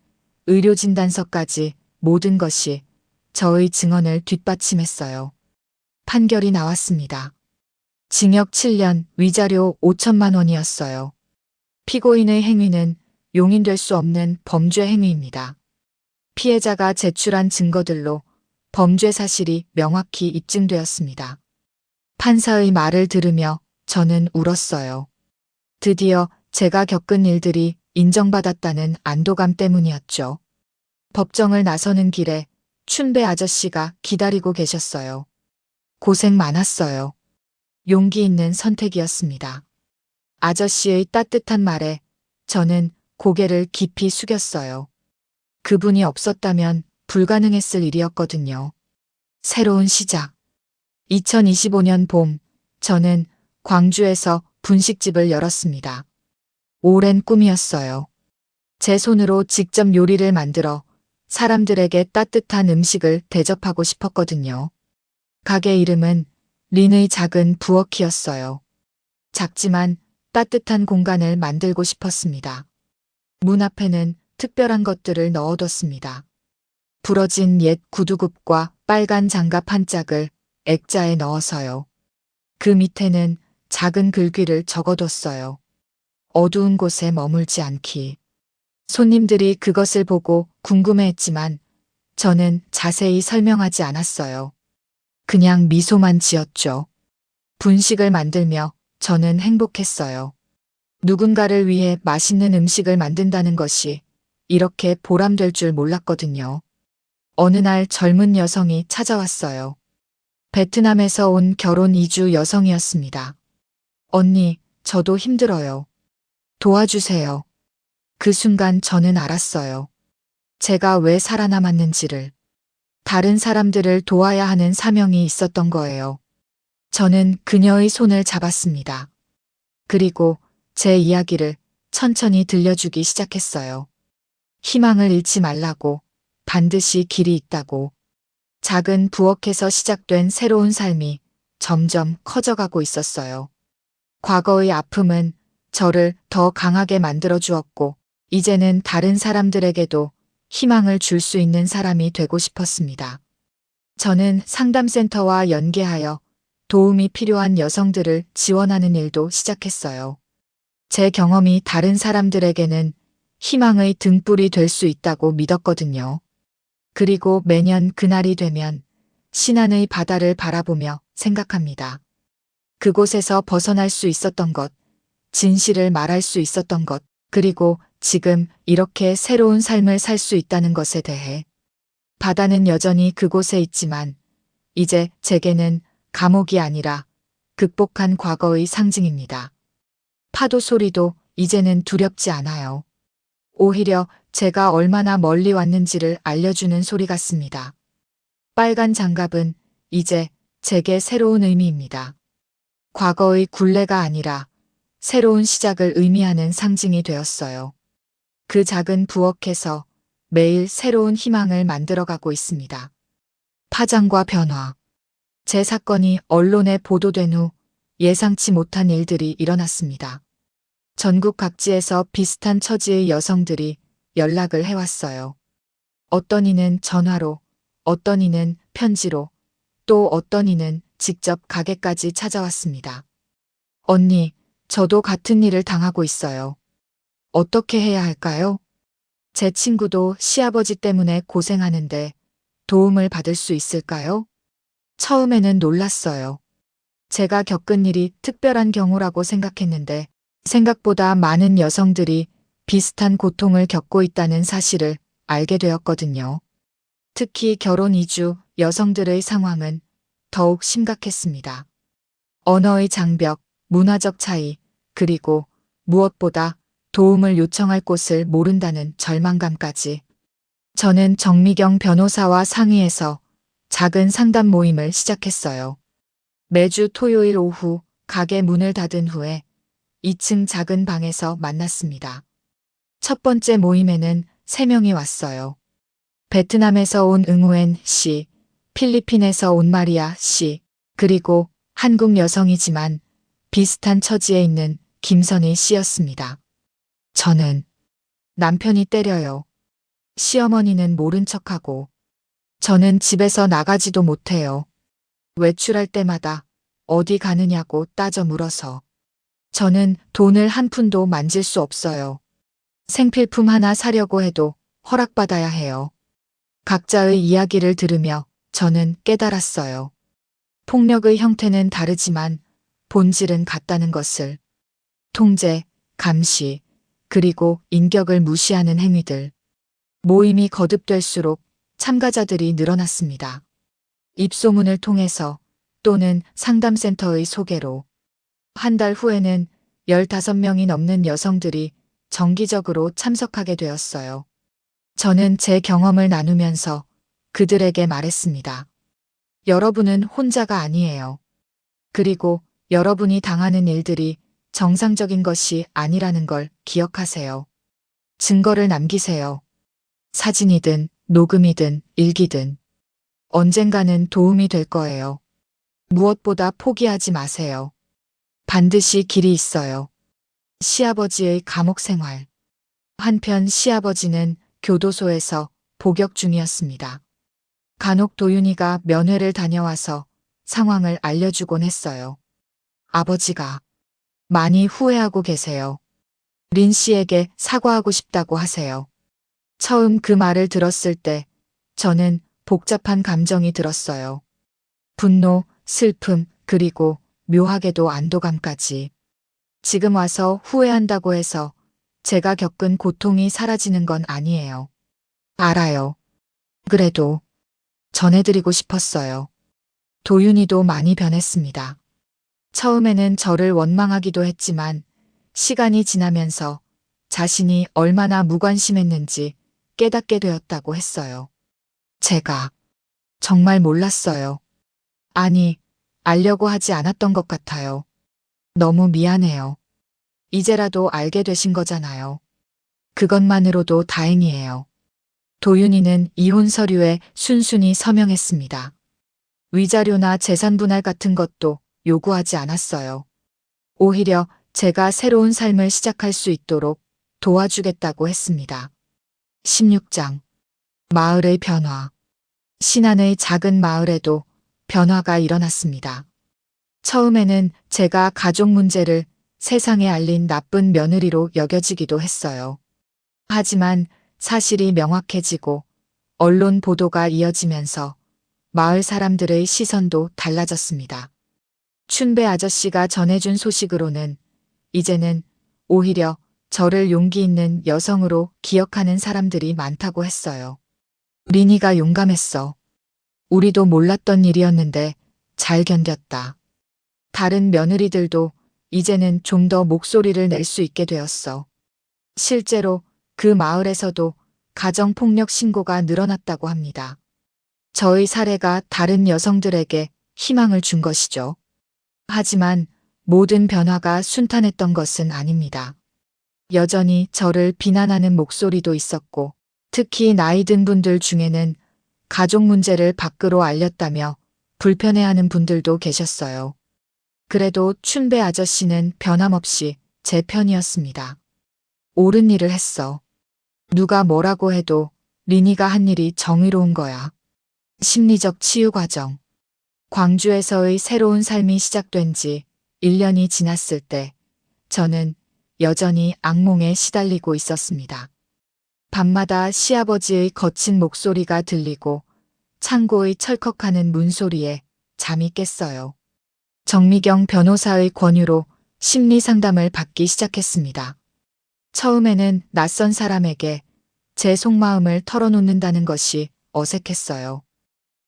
의료진단서까지 모든 것이 저의 증언을 뒷받침했어요. 판결이 나왔습니다. 징역 7년, 위자료 5천만 원이었어요. 피고인의 행위는 용인될 수 없는 범죄 행위입니다. 피해자가 제출한 증거들로 범죄 사실이 명확히 입증되었습니다. 판사의 말을 들으며 저는 울었어요. 드디어 제가 겪은 일들이 인정받았다는 안도감 때문이었죠. 법정을 나서는 길에 춘배 아저씨가 기다리고 계셨어요. 고생 많았어요. 용기 있는 선택이었습니다. 아저씨의 따뜻한 말에 저는 고개를 깊이 숙였어요. 그분이 없었다면 불가능했을 일이었거든요. 새로운 시작. 2025년 봄, 저는 광주에서 분식집을 열었습니다. 오랜 꿈이었어요. 제 손으로 직접 요리를 만들어 사람들에게 따뜻한 음식을 대접하고 싶었거든요. 가게 이름은 린의 작은 부엌이었어요. 작지만 따뜻한 공간을 만들고 싶었습니다. 문 앞에는 특별한 것들을 넣어뒀습니다. 부러진 옛 구두굽과 빨간 장갑 한 짝을 액자에 넣어서요. 그 밑에는 작은 글귀를 적어뒀어요. 어두운 곳에 머물지 않기. 손님들이 그것을 보고 궁금해했지만 저는 자세히 설명하지 않았어요. 그냥 미소만 지었죠. 분식을 만들며 저는 행복했어요. 누군가를 위해 맛있는 음식을 만든다는 것이 이렇게 보람될 줄 몰랐거든요. 어느 날 젊은 여성이 찾아왔어요. 베트남에서 온 결혼 이주 여성이었습니다. 언니, 저도 힘들어요. 도와주세요. 그 순간 저는 알았어요. 제가 왜 살아남았는지를. 다른 사람들을 도와야 하는 사명이 있었던 거예요. 저는 그녀의 손을 잡았습니다. 그리고 제 이야기를 천천히 들려주기 시작했어요. 희망을 잃지 말라고, 반드시 길이 있다고. 작은 부엌에서 시작된 새로운 삶이 점점 커져가고 있었어요. 과거의 아픔은 저를 더 강하게 만들어 주었고, 이제는 다른 사람들에게도 희망을 줄 수 있는 사람이 되고 싶었습니다. 저는 상담센터와 연계하여 도움이 필요한 여성들을 지원하는 일도 시작했어요. 제 경험이 다른 사람들에게는 희망의 등불이 될 수 있다고 믿었거든요. 그리고 매년 그날이 되면 신안의 바다를 바라보며 생각합니다. 그곳에서 벗어날 수 있었던 것, 진실을 말할 수 있었던 것, 그리고 지금 이렇게 새로운 삶을 살 수 있다는 것에 대해. 바다는 여전히 그곳에 있지만 이제 제게는 감옥이 아니라 극복한 과거의 상징입니다. 파도 소리도 이제는 두렵지 않아요. 오히려 제가 얼마나 멀리 왔는지를 알려주는 소리 같습니다. 빨간 장갑은 이제 제게 새로운 의미입니다. 과거의 굴레가 아니라 새로운 시작을 의미하는 상징이 되었어요. 그 작은 부엌에서 매일 새로운 희망을 만들어가고 있습니다. 파장과 변화. 제 사건이 언론에 보도된 후 예상치 못한 일들이 일어났습니다. 전국 각지에서 비슷한 처지의 여성들이 연락을 해왔어요. 어떤 이는 전화로, 어떤 이는 편지로, 또 어떤 이는 직접 가게까지 찾아왔습니다. 언니, 저도 같은 일을 당하고 있어요. 어떻게 해야 할까요? 제 친구도 시아버지 때문에 고생하는데 도움을 받을 수 있을까요? 처음에는 놀랐어요. 제가 겪은 일이 특별한 경우라고 생각했는데 생각보다 많은 여성들이 비슷한 고통을 겪고 있다는 사실을 알게 되었거든요. 특히 결혼 이주 여성들의 상황은 더욱 심각했습니다. 언어의 장벽, 문화적 차이, 그리고 무엇보다 도움을 요청할 곳을 모른다는 절망감까지. 저는 정미경 변호사와 상의해서 작은 상담 모임을 시작했어요. 매주 토요일 오후 가게 문을 닫은 후에 2층 작은 방에서 만났습니다. 첫 번째 모임에는 3명이 왔어요. 베트남에서 온 응우엔 씨, 필리핀에서 온 마리아 씨, 그리고 한국 여성이지만 비슷한 처지에 있는 김선희 씨였습니다. 저는 남편이 때려요. 시어머니는 모른 척하고 저는 집에서 나가지도 못해요. 외출할 때마다 어디 가느냐고 따져 물어서 저는 돈을 한 푼도 만질 수 없어요. 생필품 하나 사려고 해도 허락받아야 해요. 각자의 이야기를 들으며 저는 깨달았어요. 폭력의 형태는 다르지만 본질은 같다는 것을. 통제, 감시, 그리고 인격을 무시하는 행위들. 모임이 거듭될수록 참가자들이 늘어났습니다. 입소문을 통해서 또는 상담센터의 소개로 한 달 후에는 15명이 넘는 여성들이 정기적으로 참석하게 되었어요. 저는 제 경험을 나누면서 그들에게 말했습니다. 여러분은 혼자가 아니에요. 그리고 여러분이 당하는 일들이 정상적인 것이 아니라는 걸 기억하세요. 증거를 남기세요. 사진이든 녹음이든 일기든 언젠가는 도움이 될 거예요. 무엇보다 포기하지 마세요. 반드시 길이 있어요. 시아버지의 감옥 생활. 한편 시아버지는 교도소에서 복역 중이었습니다. 간혹 도윤이가 면회를 다녀와서 상황을 알려주곤 했어요. 아버지가 많이 후회하고 계세요. 린 씨에게 사과하고 싶다고 하세요. 처음 그 말을 들었을 때 저는 복잡한 감정이 들었어요. 분노, 슬픔, 그리고 묘하게도 안도감까지. 지금 와서 후회한다고 해서 제가 겪은 고통이 사라지는 건 아니에요. 알아요. 그래도 전해드리고 싶었어요. 도윤이도 많이 변했습니다. 처음에는 저를 원망하기도 했지만 시간이 지나면서 자신이 얼마나 무관심했는지 깨닫게 되었다고 했어요. 제가 정말 몰랐어요. 아니, 알려고 하지 않았던 것 같아요. 너무 미안해요. 이제라도 알게 되신 거잖아요. 그것만으로도 다행이에요. 도윤이는 이혼 서류에 순순히 서명했습니다. 위자료나 재산 분할 같은 것도 요구하지 않았어요. 오히려 제가 새로운 삶을 시작할 수 있도록 도와주겠다고 했습니다. 16장. 마을의 변화. 신안의 작은 마을에도 변화가 일어났습니다. 처음에는 제가 가족 문제를 세상에 알린 나쁜 며느리로 여겨지기도 했어요. 하지만 사실이 명확해지고 언론 보도가 이어지면서 마을 사람들의 시선도 달라졌습니다. 춘배 아저씨가 전해준 소식으로는 이제는 오히려 저를 용기 있는 여성으로 기억하는 사람들이 많다고 했어요. 리니가 용감했어. 우리도 몰랐던 일이었는데 잘 견뎠다. 다른 며느리들도 이제는 좀 더 목소리를 낼 수 있게 되었어. 실제로 그 마을에서도 가정폭력 신고가 늘어났다고 합니다. 저의 사례가 다른 여성들에게 희망을 준 것이죠. 하지만 모든 변화가 순탄했던 것은 아닙니다. 여전히 저를 비난하는 목소리도 있었고, 특히 나이 든 분들 중에는 가족 문제를 밖으로 알렸다며 불편해하는 분들도 계셨어요. 그래도 춘배 아저씨는 변함없이 제 편이었습니다. 옳은 일을 했어. 누가 뭐라고 해도 리니가 한 일이 정의로운 거야. 심리적 치유 과정. 광주에서의 새로운 삶이 시작된 지 1년이 지났을 때 저는 여전히 악몽에 시달리고 있었습니다. 밤마다 시아버지의 거친 목소리가 들리고 창고의 철컥하는 문소리에 잠이 깼어요. 정미경 변호사의 권유로 심리 상담을 받기 시작했습니다. 처음에는 낯선 사람에게 제 속마음을 털어놓는다는 것이 어색했어요.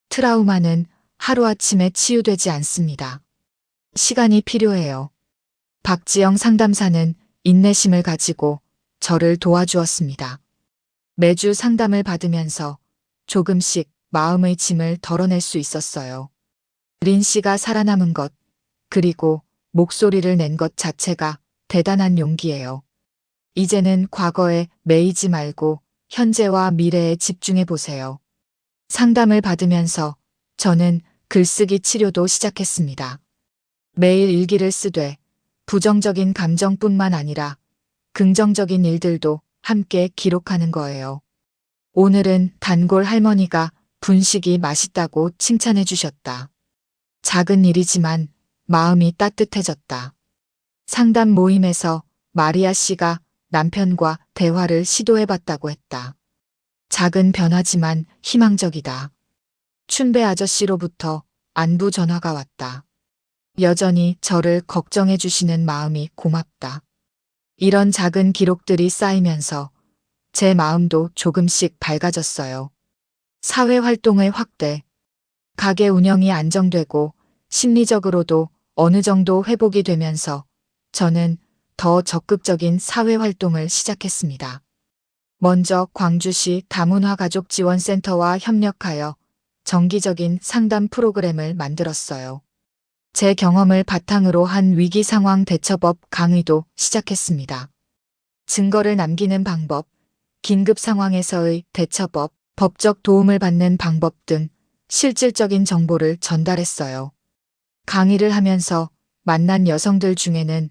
트라우마는 하루아침에 치유되지 않습니다. 시간이 필요해요. 박지영 상담사는 인내심을 가지고 저를 도와주었습니다. 매주 상담을 받으면서 조금씩 마음의 짐을 덜어낼 수 있었어요. 린 씨가 살아남은 것, 그리고 목소리를 낸 것 자체가 대단한 용기예요. 이제는 과거에 매이지 말고 현재와 미래에 집중해 보세요. 상담을 받으면서 저는 글쓰기 치료도 시작했습니다. 매일 일기를 쓰되 부정적인 감정뿐만 아니라 긍정적인 일들도 함께 기록하는 거예요. 오늘은 단골 할머니가 분식이 맛있다고 칭찬해 주셨다. 작은 일이지만 마음이 따뜻해졌다. 상담 모임에서 마리아 씨가 남편과 대화를 시도해 봤다고 했다. 작은 변화지만 희망적이다. 춘배 아저씨로부터 안부 전화가 왔다. 여전히 저를 걱정해 주시는 마음이 고맙다. 이런 작은 기록들이 쌓이면서 제 마음도 조금씩 밝아졌어요. 사회 활동의 확대, 가게 운영이 안정되고 심리적으로도 어느 정도 회복이 되면서 저는 더 적극적인 사회 활동을 시작했습니다. 먼저 광주시 다문화 가족지원센터와 협력하여 정기적인 상담 프로그램을 만들었어요. 제 경험을 바탕으로 한 위기 상황 대처법 강의도 시작했습니다. 증거를 남기는 방법, 긴급 상황에서의 대처법, 법적 도움을 받는 방법 등 실질적인 정보를 전달했어요. 강의를 하면서 만난 여성들 중에는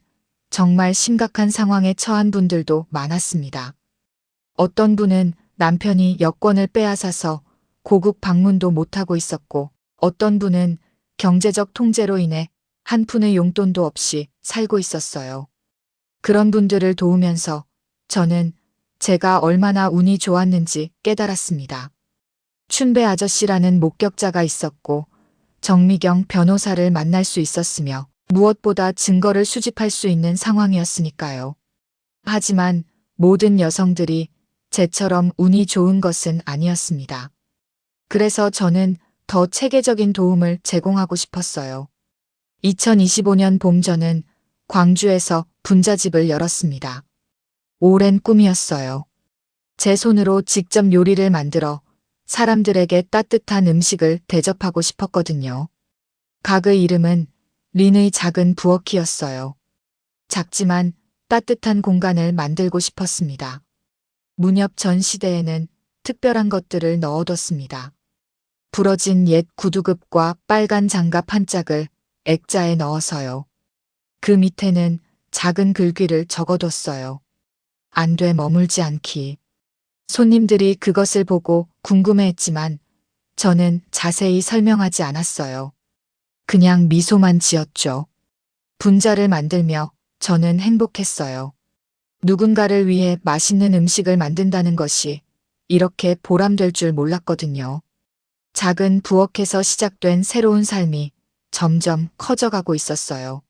정말 심각한 상황에 처한 분들도 많았습니다. 어떤 분은 남편이 여권을 빼앗아서 고국 방문도 못하고 있었고, 어떤 분은 경제적 통제로 인해 한 푼의 용돈도 없이 살고 있었어요. 그런 분들을 도우면서 저는 제가 얼마나 운이 좋았는지 깨달았습니다. 춘배 아저씨라는 목격자가 있었고 정미경 변호사를 만날 수 있었으며 무엇보다 증거를 수집할 수 있는 상황이었으니까요. 하지만 모든 여성들이 제처럼 운이 좋은 것은 아니었습니다. 그래서 저는 더 체계적인 도움을 제공하고 싶었어요. 2025년 봄 저는 광주에서 분자집을 열었습니다. 오랜 꿈이었어요. 제 손으로 직접 요리를 만들어 사람들에게 따뜻한 음식을 대접하고 싶었거든요. 가게의 이름은 린의 작은 부엌이었어요. 작지만 따뜻한 공간을 만들고 싶었습니다. 문 옆 전시대에는 특별한 것들을 넣어뒀습니다. 부러진 옛 구두급과 빨간 장갑 한 짝을 액자에 넣어서요. 그 밑에는 작은 글귀를 적어뒀어요. 안 돼 머물지 않기. 손님들이 그것을 보고 궁금해했지만 저는 자세히 설명하지 않았어요. 그냥 미소만 지었죠. 분자를 만들며 저는 행복했어요. 누군가를 위해 맛있는 음식을 만든다는 것이 이렇게 보람될 줄 몰랐거든요. 작은 부엌에서 시작된 새로운 삶이 점점 커져가고 있었어요.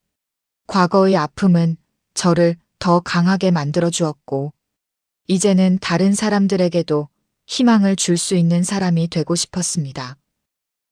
과거의 아픔은 저를 더 강하게 만들어 주었고, 이제는 다른 사람들에게도 희망을 줄 수 있는 사람이 되고 싶었습니다.